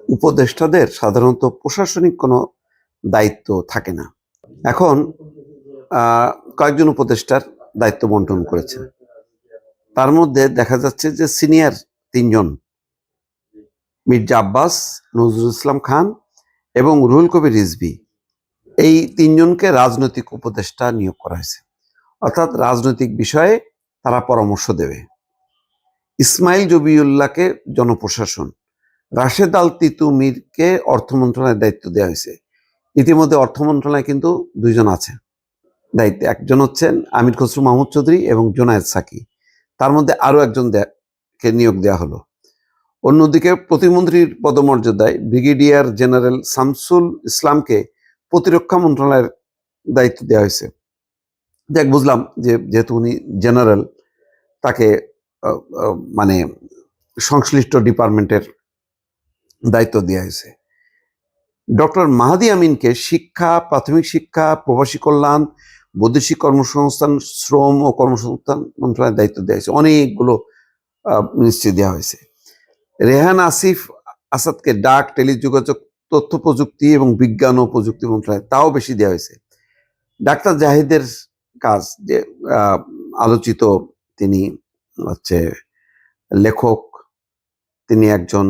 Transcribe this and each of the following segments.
উপদেষ্টাদের সাধারণত প্রশাসনিক কোনো দায়িত্ব থাকে না। এখন কয়েকজন উপদেষ্টার দায়িত্ব বন্টন করেছে। তার মধ্যে দেখা যাচ্ছে যে সিনিয়র তিনজন, মির্জা আব্বাস, নজরুল ইসলাম খান এবং রুহুল কবির রিজভী, এই তিনজনকে রাজনৈতিক উপদেষ্টা নিয়োগ করা হয়েছে। অর্থাৎ রাজনৈতিক বিষয়ে তারা পরামর্শ দেবে। ইসমাইল জবিউল্লাহকে জনপ্রশাসন, রাশেদ আল তিতুমিরকে অর্থ মন্ত্রণালয়ের দায়িত্ব দেওয়া হয়েছে। ইতিমধ্যে অর্থ মন্ত্রণালয়ে কিন্তু দুইজন আছে দায়িত্বে, একজন হচ্ছেন আমির খসরু মাহমুদ চৌধুরী এবং জোনায়েদ সাকি। তার মধ্যে আরো একজন কে নিয়োগ দেওয়া হলো। অন্যদিকে প্রতিমন্ত্রীর পদমর্যাদায় ব্রিগেডিয়ার জেনারেল শামসুল ইসলামকে প্রতিরক্ষা মন্ত্রণালয়ের দায়িত্ব দেওয়া হয়েছে। দেখ, বুঝলাম যে যেহেতু উনি জেনারেল, তাকে মানে সংশ্লিষ্ট ডিপার্টমেন্টের দায়িত্ব দেওয়া হয়েছে। ডক্টর মাহাদি আমিনকে শিক্ষা, প্রাথমিক শিক্ষা, প্রবাসী কল্যাণ, বৈদেশিক কর্মসংস্থান, শ্রম ও কর্মসংস্থান মন্ত্রণালয়ের দায়িত্ব দেওয়া হয়েছে। অনেকগুলো মিনিস্ট্রি দেওয়া হয়েছে। রেহান আসিফ আসাদকে ডাক, টেলিযোগাযোগ, তথ্য প্রযুক্তি এবং বিজ্ঞান ও প্রযুক্তি মন্ত্রণালয়, তাও বেশি দেওয়া হয়েছে। ডাক্তার জাহিদের কাজ, যে আলোচিত, তিনি হচ্ছে লেখক, তিনি একজন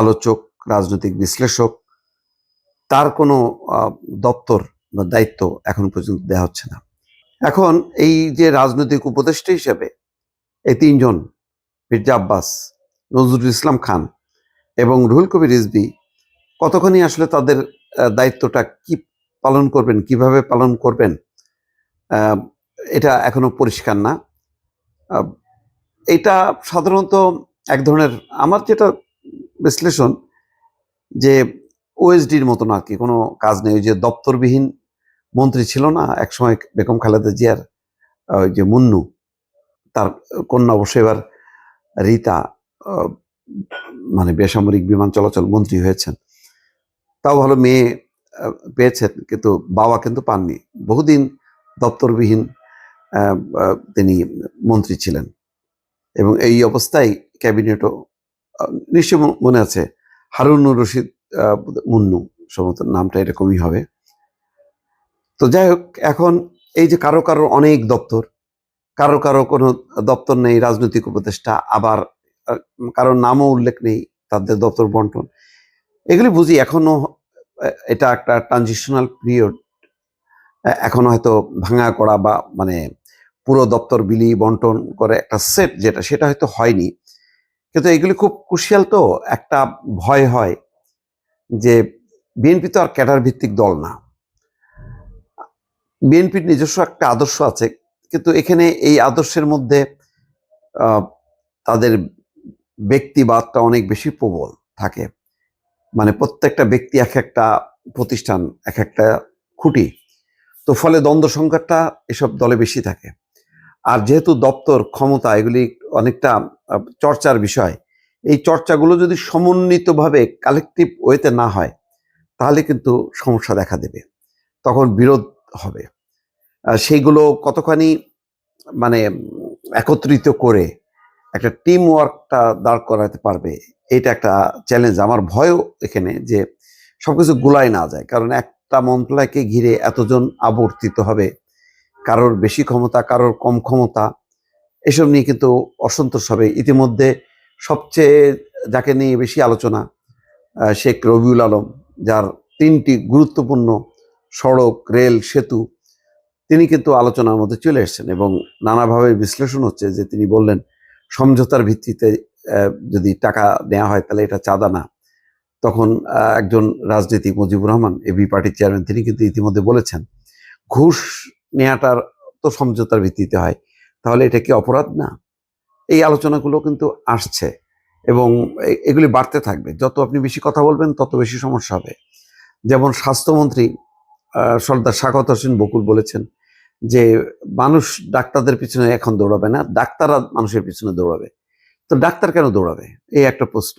আলোচক, রাজনৈতিক বিশ্লেষক, তার কোনো দপ্তর বা দায়িত্ব এখন পর্যন্ত দেওয়া হচ্ছে না। এখন এই যে রাজনৈতিক উপদেষ্টা হিসেবে এই তিনজন, মির্জা আব্বাস, নজরুল ইসলাম খান এবং রুহুল কবির রিজভী, কতখানি আসলে তাদের দায়িত্বটা কি পালন করবেন, কিভাবে পালন করবেন, এটা এখনো পরিষ্কার না। এটা সাধারণত এক ধরনের, আমার যেটা বিশ্লেষণ, যে ওএসডির মতন আর কি, কোনো কাজ নেই। ওই যে দপ্তরবিহীন মন্ত্রী ছিল না একসময় বেগম খালেদা জিয়ার, ওই যে মুন্নু, তার কন্যা অবশ্য এবার রীতা মানে বেসামরিক বিমান চলাচল মন্ত্রী হয়েছেন। তাও ভালো মেয়ে পেয়েছেন, কিন্তু বাবা কিন্তু পাননি। বহুদিন দপ্তরবিহীন তিনি মন্ত্রী ছিলেন এবং এই অবস্থায় ক্যাবিনেটও, নিশ্চয় মনে আছে, হারুনুর রশিদ মুন্নু, সম্ভবত নামটা এরকমই হবে। তো যাই হোক, এখন এই যে কারো কারো অনেক দপ্তর, কারো কারো কোনো দপ্তর নেই, রাজনৈতিক উপদেষ্টা, আবার কারোর নামও উল্লেখ নেই, তাদের দপ্তর বন্টন, এগুলি বুঝি এখনো এটা একটা ট্রানজিশনাল পিরিয়ড। এখনো হয়তো ভাঙা করা বা মানে পুরো দপ্তর বিলি বন্টন করে একটা সেট, সেটা হয়তো হয়নি। কিন্তু এগুলি খুব ক্রুশিয়াল। তো একটা ভয় হয় যে বিএনপি তো আর ক্যাডার ভিত্তিক দল না, বিএনপির নিজস্ব একটা আদর্শ আছে, কিন্তু এখানে এই আদর্শের মধ্যে তাদের ব্যক্তিবাদটা অনেক বেশি প্রবল থাকে। মানে প্রত্যেকটা ব্যক্তি এক একটা প্রতিষ্ঠান, এক একটা খুঁটি। তো ফলে দ্বন্দ্ব সংখ্যাটা এসব দলে বেশি থাকে। আর যেহেতু দপ্তর, ক্ষমতা, এগুলি অনেকটা চর্চার বিষয়, এই চর্চাগুলো যদি সমন্বিতভাবে কালেকটিভ ওয়েতে না হয়, তাহলে কিন্তু সমস্যা দেখা দেবে, তখন বিরোধ হবে। সেইগুলো কতখানি মানে একত্রিত করে একটা টিম ওয়ার্কটা দাঁড় করাতে পারবে, এটা একটা চ্যালেঞ্জ। আমার ভয়ও এখানে যে সবকিছু গুলাই না যায়, কারণ একটা মন্ত্রণালয়কে ঘিরে এতজন আবর্তিত হবে, কারোর বেশি ক্ষমতা, কারোর কম ক্ষমতা, এসব নিয়ে কিন্তু অসন্তোষ হবে। ইতিমধ্যে সবচেয়ে যাকে নিয়ে বেশি আলোচনা, শেখ রবিউল আলম, যার 3টি গুরুত্বপূর্ণ সড়ক, রেল, সেতু, তিনি কিন্তু আলোচনার মধ্যে চলে এসেছেন এবং নানাভাবে বিশ্লেষণ হচ্ছে যে তিনি বললেন সমঝোতার ভিত্তিতে যদি টাকা নেওয়া হয় তাহলে এটা চাঁদা না। তখন একজন রাজনীতিক, মুজিবুর রহমান, এবি পার্টির চেয়ারম্যান, তিনি কিন্তু ইতিমধ্যে বলেছেন ঘুষ নেওয়াটার তো সমঝোতার ভিত্তিতে হয়, তাহলে এটা কি অপরাধ না? এই আলোচনাগুলো কিন্তু আসছে এবং এগুলি বাড়তে থাকবে। যত আপনি বেশি কথা বলবেন তত বেশি সমস্যা হবে। যেমন স্বাস্থ্যমন্ত্রী সর্দার শাখাওয়াত হোসেন বকুল বলেছেন যে মানুষ ডাক্তারদের পিছনে এখন দৌড়াবে না, ডাক্তাররা মানুষের পিছনে দৌড়াবে। তো ডাক্তার কেন দৌড়াবে, এই একটা প্রশ্ন।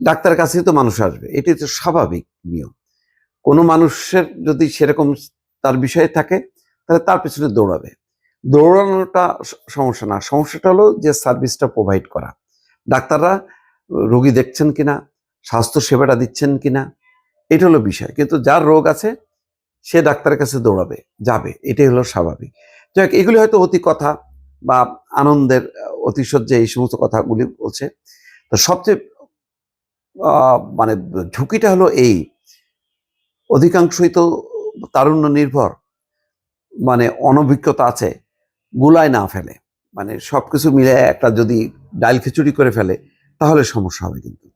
ডাক্তারের কাছেই তো মানুষ আসবে, এটি তো স্বাভাবিক নিয়ম। কোনো মানুষের যদি সেরকম তার বিষয়ে থাকে, তাহলে তার পিছনে দৌড়াবে। দৌড়ানোটা সমস্যা না, সমস্যাটা হলো যে সার্ভিসটা প্রোভাইড করা। ডাক্তাররা রোগী দেখছেন কিনা, স্বাস্থ্য সেবাটা দিচ্ছেন কিনা, এটা হলো বিষয়। কিন্তু যার রোগ আছে সে ডাক্তারের কাছে দৌড়াবে, যাবে, এটাই হলো স্বাভাবিক। যাক, এগুলি হয়তো অতি কথা বা আনন্দের অতিশয্যে এই সমস্ত কথাগুলি বলছে। তো সবচেয়ে মানে ঝুঁকিটা হলো এই, অধিকাংশই তো তারুণ্য নির্ভর, মানে অনভিজ্ঞতা আছে, গুলায় না ফেলে, মানে সবকিছু মিলে একটা যদি ডাল খিচুড়ি করে ফেলে তাহলে সমস্যা হবে কিন্তু।